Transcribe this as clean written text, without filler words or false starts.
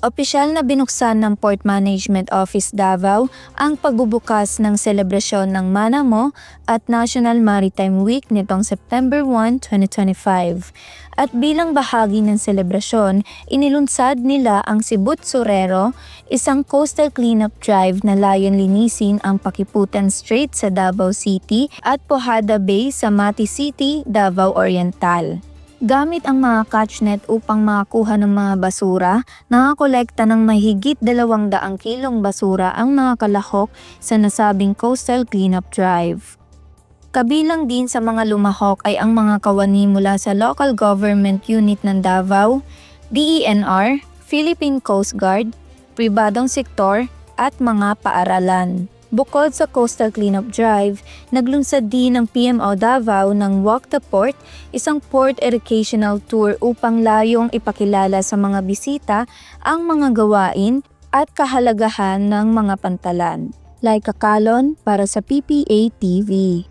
Opisyal na binuksan ng Port Management Office Davao ang pagbubukas ng selebrasyon ng Manamo at National Maritime Week nitong September 1, 2025. At bilang bahagi ng selebrasyon, inilunsad nila ang Sibut Surero, isang coastal cleanup drive na layon linisin ang Pakiputan Strait sa Davao City at Pojada Bay sa Mati City, Davao Oriental. Gamit ang mga catchnet upang makakuha ng mga basura, nakakolekta ng mahigit 200 kilong basura ang mga kalahok sa nasabing coastal cleanup drive. Kabilang din sa mga lumahok ay ang mga kawani mula sa local government unit ng Davao, DENR, Philippine Coast Guard, pribadong sektor at mga paaralan. Bukod sa Coastal Cleanup Drive, naglunsad din ng PMO Davao ng Walk the Port, isang port educational tour upang layong ipakilala sa mga bisita ang mga gawain at kahalagahan ng mga pantalan. Laika Calon para sa PPA TV.